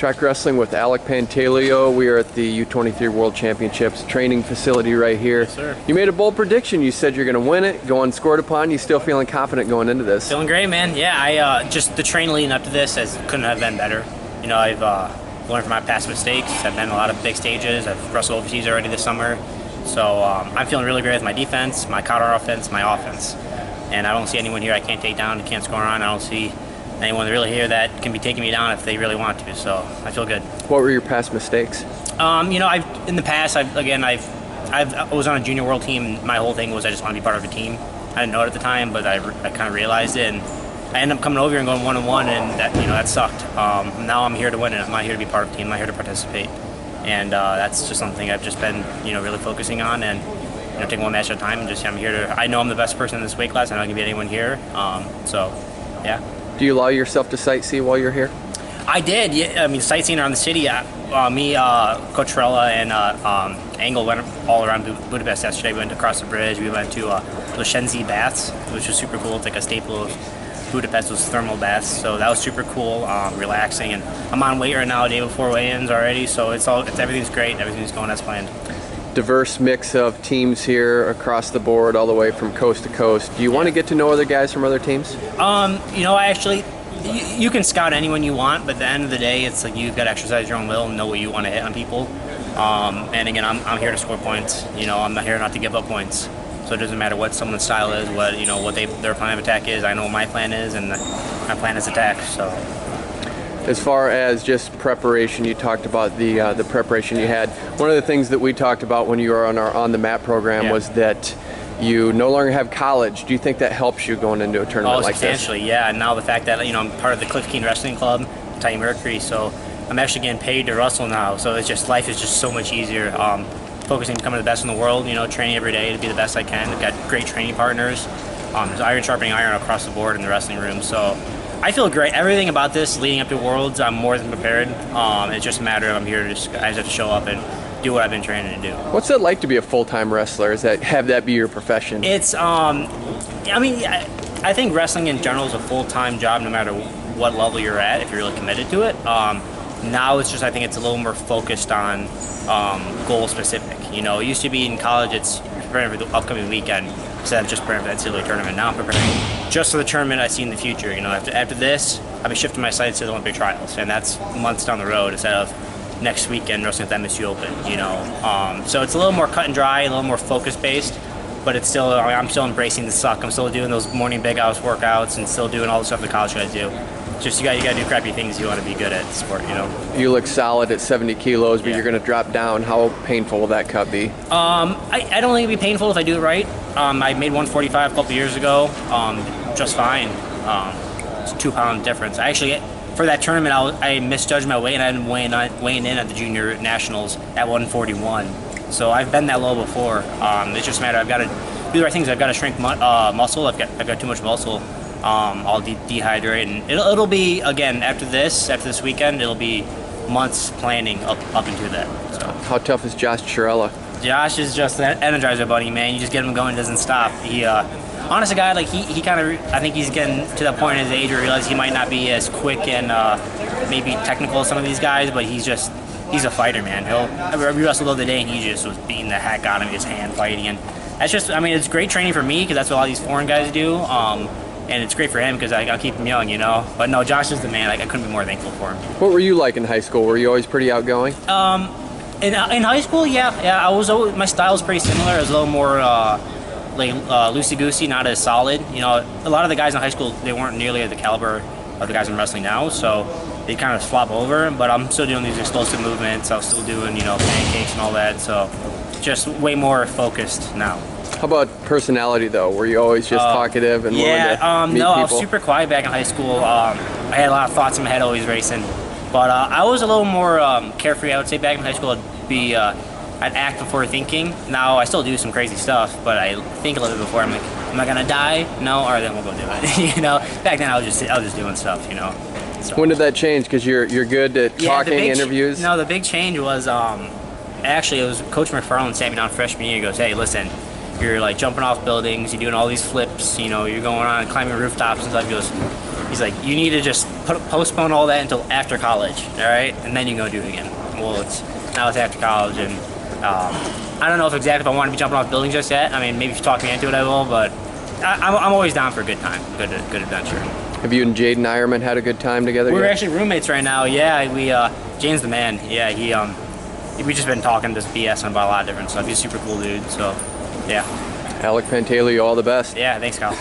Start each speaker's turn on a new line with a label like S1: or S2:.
S1: Track Wrestling with Alec Pantaleo. We are at the U23 World Championships training facility right here.
S2: Yes, sir.
S1: You made a bold prediction. You said you're going to win it, go unscored upon. You still feeling confident going into this?
S2: Feeling great, man. Yeah, I just the training leading up to this couldn't have been better. You know, I've learned from my past mistakes. I've been in a lot of big stages. I've wrestled overseas already this summer. So I'm feeling really great with my defense, my counter offense, my offense. And I don't see anyone here I can't take down, can't score on. I don't see anyone really here that can be taking me down if they really want to. So I feel good.
S1: What were your past mistakes?
S2: You know, in the past, I was on a junior world team. My whole thing was I just want to be part of a team. I didn't know it at the time, but I kind of realized it. And I ended up coming over here and going 1-1, and that sucked. Now I'm here to win it. I'm not here to be part of a team. I'm not here to participate. And that's just something I've just been really focusing on, and taking one match at a time. And just I'm here to. I know I'm the best person in this weight class. I know I can beat anyone here. So yeah.
S1: Do you allow yourself to sightsee while you're here?
S2: I did. Yeah, I mean, sightseeing around the city. Me, Coach Trella, and Angle went all around Budapest yesterday. We went across the bridge. We went to Lashenzi baths, which was super cool. It's like a staple of Budapest was thermal baths, so that was super cool, relaxing. And I'm on weight right now, a day before weigh-ins already. So everything's great. Everything's going as planned.
S1: Diverse mix of teams here across the board, all the way from coast to coast. Do you want to get to know other guys from other teams?
S2: You can scout anyone you want, but at the end of the day, it's like you've got to exercise your own will and know what you want to hit on people. And again, I'm here to score points. I'm not here not to give up points. So it doesn't matter what someone's style is, what their plan of attack is. I know what my plan is, and my plan is attack. So.
S1: As far as just preparation, you talked about the preparation you had. One of the things that we talked about when you were on our On the Mat program was that you no longer have college. Do you think that helps you going into a tournament like this?
S2: Substantially, yeah. And now the fact that I'm part of the Cliff Keen Wrestling Club, Titan Mercury, so I'm actually getting paid to wrestle now. So it's just life is just so much easier. Focusing on becoming the best in the world. Training every day to be the best I can. I've got great training partners. There's iron sharpening iron across the board in the wrestling room. So I feel great. Everything about this leading up to Worlds, I'm more than prepared. It's just a matter of I just have to show up and do what I've been training to do.
S1: What's it like to be a full-time wrestler? Have that be your profession?
S2: It's I think wrestling in general is a full-time job no matter what level you're at if you're really committed to it. Now it's just I think it's a little more focused on goal specific. It used to be in college it's preparing for the upcoming weekend instead of just preparing for the NCAA tournament. Now I'm preparing just for the tournament I see in the future. After this, I'll be shifting my sights to the Olympic trials, and that's months down the road instead of next weekend wrestling at the MSU Open. So it's a little more cut and dry, a little more focus based, but it's still I'm still embracing the suck. I'm still doing those morning big house workouts and still doing all the stuff the college guys do. Just you got to do crappy things you want to be good at the sport.
S1: You look solid at 70 kilos, but you're going to drop down. How painful will that cut be?
S2: I don't think it'd be painful if I do it right. I made 145 a couple years ago, just fine. It's a 2-pound difference. For that tournament, I misjudged my weight and I ended up weighing in at the junior nationals at 141. So I've been that low before. It's just a matter. I've got to do the right things. I've got to shrink muscle. I've got too much muscle. I'll dehydrate, and it'll be again after this weekend. It'll be months planning up into that. So.
S1: How tough is Josh Chirella?
S2: Josh is just an energizer bunny, man. You just get him going, doesn't stop. He honest guy, like he kind of, I think he's getting to that point in his age where he realizes he might not be as quick and maybe technical as some of these guys, but he's a fighter, man. We wrestled the other day and he just was beating the heck out of him, his hand fighting, and that's just, it's great training for me because that's what all these foreign guys do, and it's great for him because I'll keep him young, But no, Josh is the man. I couldn't be more thankful for him.
S1: What were you like in high school? Were you always pretty outgoing?
S2: In high school, yeah. I was always, my style was pretty similar. It was a little more loosey-goosey, not as solid. A lot of the guys in high school, they weren't nearly at the caliber of the guys I'm wrestling now, so they kind of flop over. But I'm still doing these explosive movements. I'm still doing, pancakes and all that. So just way more focused now.
S1: How about personality, though? Were you always just talkative and willing to meet people?
S2: I was super quiet back in high school. I had a lot of thoughts in my head, always racing. But I was a little more carefree, I would say, back in high school. I'd act before thinking. Now I still do some crazy stuff, but I think a little bit before. I'm like, am I gonna die? No, all right, then we'll go do it. Back then I was just doing stuff. So.
S1: When did that change? Because you're good at talking, interviews.
S2: No, the big change was actually it was Coach McFarland sat me down freshman year. He goes, hey, listen, you're like jumping off buildings, you're doing all these flips, you're going on climbing rooftops and stuff. He's like, you need to just postpone all that until after college, all right, and then you can go do it again. Well, now it's after college, and I don't know if I want to be jumping off buildings just yet. I mean, maybe if you talk me into it, I will, but I'm always down for a good time, good adventure.
S1: Have you and Jaden Ironman had a good time together?
S2: We're
S1: yet?
S2: actually roommates right now. Yeah, Jane's the man. Yeah, we just been talking, just BSing about a lot of different stuff. He's a super cool dude. So, yeah.
S1: Alec Pantaleo, all the best.
S2: Yeah, thanks, Kyle.